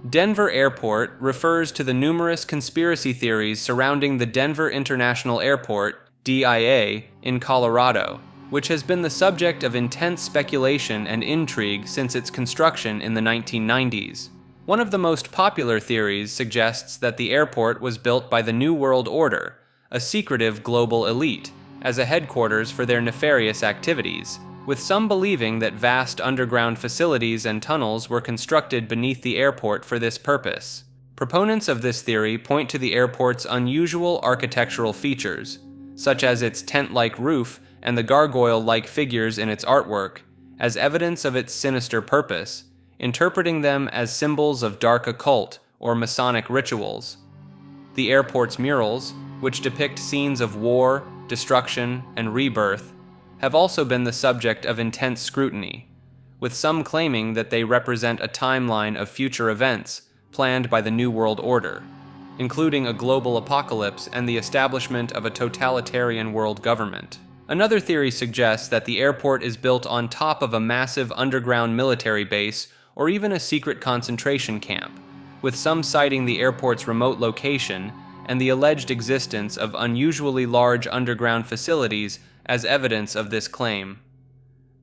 Denver Airport refers to the numerous conspiracy theories surrounding the Denver International Airport, DIA, in Colorado, which has been the subject of intense speculation and intrigue since its construction in the 1990s. One of the most popular theories suggests that the airport was built by the New World Order, a secretive global elite, as a headquarters for their nefarious activities, with some believing that vast underground facilities and tunnels were constructed beneath the airport for this purpose. Proponents of this theory point to the airport's unusual architectural features, such as its tent-like roof and the gargoyle-like figures in its artwork, as evidence of its sinister purpose, interpreting them as symbols of dark occult or Masonic rituals. The airport's murals, which depict scenes of war, destruction, and rebirth, have also been the subject of intense scrutiny, with some claiming that they represent a timeline of future events planned by the New World Order, including a global apocalypse and the establishment of a totalitarian world government. Another theory suggests that the airport is built on top of a massive underground military base or even a secret concentration camp, with some citing the airport's remote location and the alleged existence of unusually large underground facilities as evidence of this claim.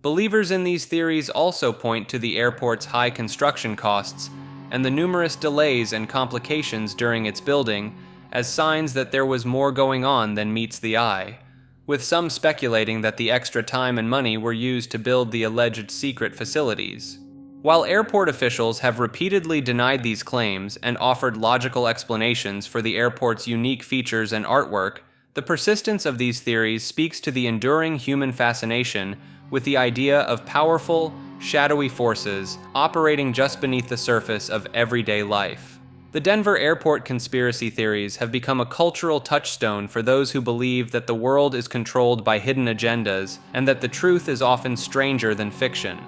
Believers in these theories also point to the airport's high construction costs and the numerous delays and complications during its building as signs that there was more going on than meets the eye, with some speculating that the extra time and money were used to build the alleged secret facilities. While airport officials have repeatedly denied these claims and offered logical explanations for the airport's unique features and artwork, the persistence of these theories speaks to the enduring human fascination with the idea of powerful, shadowy forces operating just beneath the surface of everyday life. The Denver airport conspiracy theories have become a cultural touchstone for those who believe that the world is controlled by hidden agendas and that the truth is often stranger than fiction.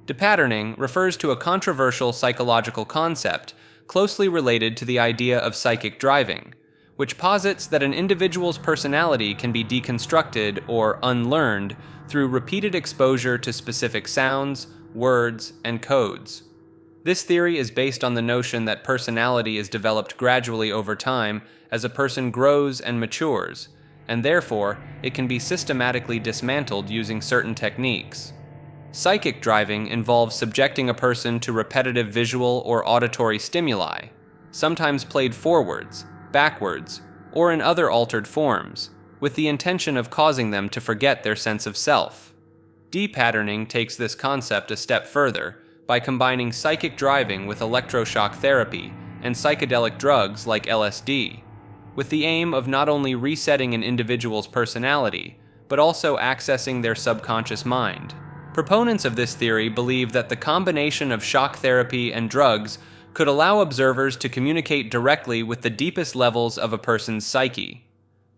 Depatterning refers to a controversial psychological concept closely related to the idea of psychic driving, which posits that an individual's personality can be deconstructed or unlearned through repeated exposure to specific sounds, words, and codes. This theory is based on the notion that personality is developed gradually over time as a person grows and matures, and therefore it can be systematically dismantled using certain techniques. Psychic driving involves subjecting a person to repetitive visual or auditory stimuli, sometimes played forwards, backwards, or in other altered forms, with the intention of causing them to forget their sense of self. Depatterning takes this concept a step further by combining psychic driving with electroshock therapy and psychedelic drugs like LSD, with the aim of not only resetting an individual's personality, but also accessing their subconscious mind. Proponents of this theory believe that the combination of shock therapy and drugs could allow observers to communicate directly with the deepest levels of a person's psyche.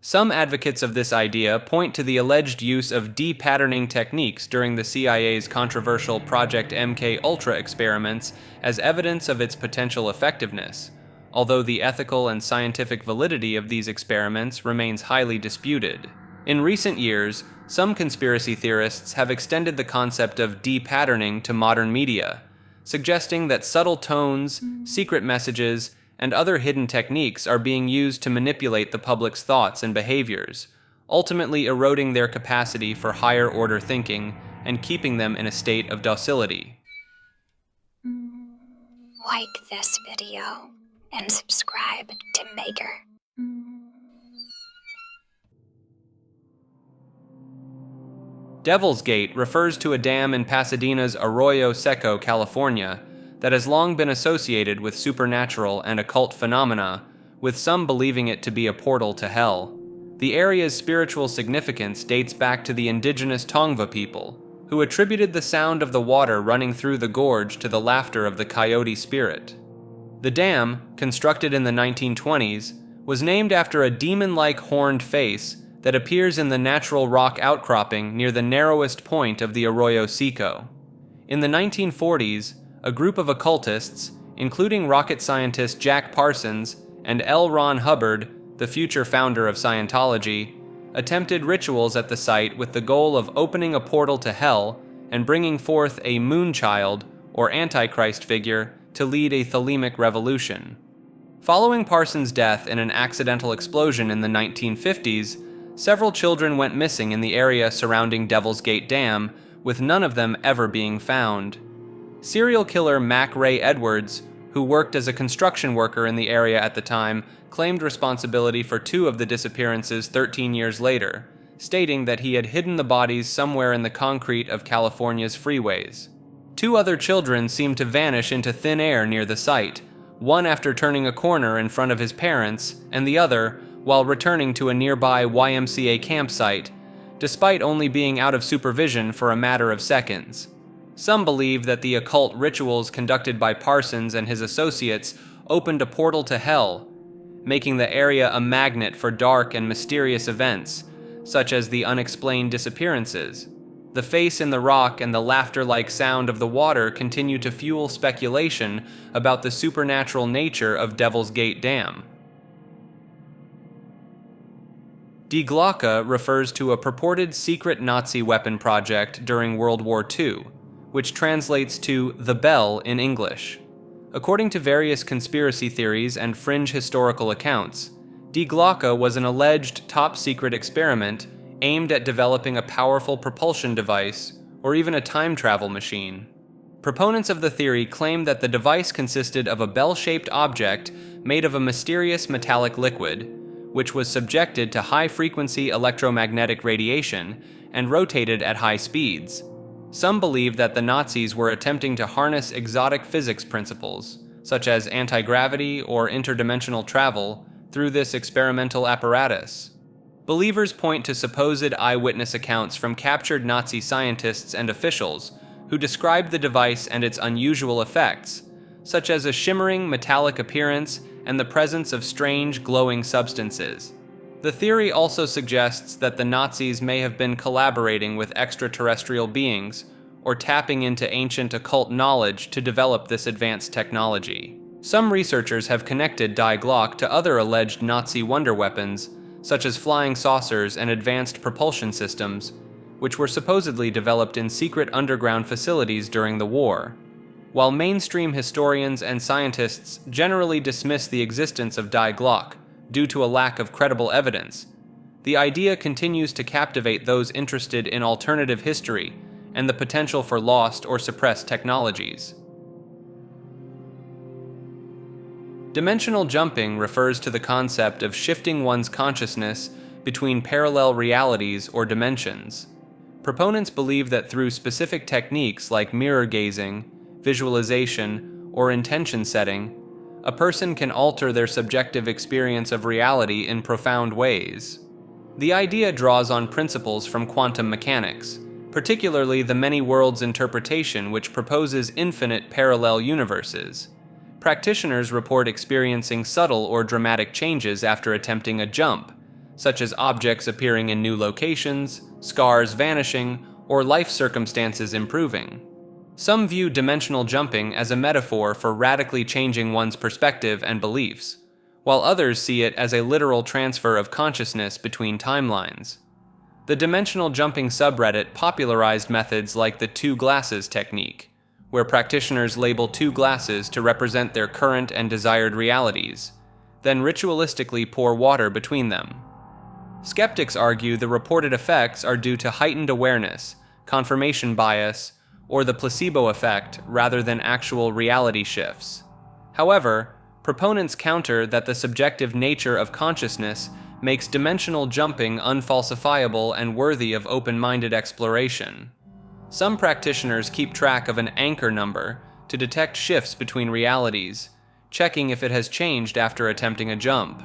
Some advocates of this idea point to the alleged use of depatterning techniques during the CIA's controversial Project MK-Ultra experiments as evidence of its potential effectiveness, although the ethical and scientific validity of these experiments remains highly disputed. In recent years, some conspiracy theorists have extended the concept of depatterning to modern media, suggesting that subtle tones, secret messages, and other hidden techniques are being used to manipulate the public's thoughts and behaviors, ultimately eroding their capacity for higher-order thinking and keeping them in a state of docility. Like this video and subscribe to Maker. Devil's Gate refers to a dam in Pasadena's Arroyo Seco, California, that has long been associated with supernatural and occult phenomena, with some believing it to be a portal to hell. The area's spiritual significance dates back to the indigenous Tongva people, who attributed the sound of the water running through the gorge to the laughter of the coyote spirit. The dam, constructed in the 1920s, was named after a demon-like horned face that appears in the natural rock outcropping near the narrowest point of the Arroyo Seco. In the 1940s, a group of occultists, including rocket scientist Jack Parsons and L. Ron Hubbard, the future founder of Scientology, attempted rituals at the site with the goal of opening a portal to hell and bringing forth a moonchild, or Antichrist figure, to lead a thelemic revolution. Following Parsons' death in an accidental explosion in the 1950s, several children went missing in the area surrounding Devil's Gate Dam, with none of them ever being found. Serial killer Mac Ray Edwards, who worked as a construction worker in the area at the time, claimed responsibility for 2 of the disappearances 13 years later, stating that he had hidden the bodies somewhere in the concrete of California's freeways. 2 other children seemed to vanish into thin air near the site, one after turning a corner in front of his parents, and the other while returning to a nearby YMCA campsite, despite only being out of supervision for a matter of seconds. Some believe that the occult rituals conducted by Parsons and his associates opened a portal to hell, making the area a magnet for dark and mysterious events, such as the unexplained disappearances. The face in the rock and the laughter-like sound of the water continue to fuel speculation about the supernatural nature of Devil's Gate Dam. Die Glocke refers to a purported secret Nazi weapon project during World War II, which translates to the bell in English. According to various conspiracy theories and fringe historical accounts, Die Glocke was an alleged top-secret experiment aimed at developing a powerful propulsion device or even a time travel machine. Proponents of the theory claim that the device consisted of a bell-shaped object made of a mysterious metallic liquid, which was subjected to high-frequency electromagnetic radiation and rotated at high speeds. Some believe that the Nazis were attempting to harness exotic physics principles, such as anti-gravity or interdimensional travel, through this experimental apparatus. Believers point to supposed eyewitness accounts from captured Nazi scientists and officials who described the device and its unusual effects, such as a shimmering metallic appearance and the presence of strange glowing substances. The theory also suggests that the Nazis may have been collaborating with extraterrestrial beings or tapping into ancient occult knowledge to develop this advanced technology. Some researchers have connected Die Glocke to other alleged Nazi wonder weapons, such as flying saucers and advanced propulsion systems, which were supposedly developed in secret underground facilities during the war. While mainstream historians and scientists generally dismiss the existence of Die Glocke due to a lack of credible evidence, the idea continues to captivate those interested in alternative history and the potential for lost or suppressed technologies. Dimensional jumping refers to the concept of shifting one's consciousness between parallel realities or dimensions. Proponents believe that through specific techniques like mirror gazing, visualization, or intention setting, a person can alter their subjective experience of reality in profound ways. The idea draws on principles from quantum mechanics, particularly the many worlds interpretation, which proposes infinite parallel universes. Practitioners report experiencing subtle or dramatic changes after attempting a jump, such as objects appearing in new locations, scars vanishing, or life circumstances improving. Some view dimensional jumping as a metaphor for radically changing one's perspective and beliefs, while others see it as a literal transfer of consciousness between timelines. The dimensional jumping subreddit popularized methods like the 2 glasses technique, where practitioners label 2 glasses to represent their current and desired realities, then ritualistically pour water between them. Skeptics argue the reported effects are due to heightened awareness, confirmation bias, or the placebo effect rather than actual reality shifts. However, proponents counter that the subjective nature of consciousness makes dimensional jumping unfalsifiable and worthy of open-minded exploration. Some practitioners keep track of an anchor number to detect shifts between realities, checking if it has changed after attempting a jump.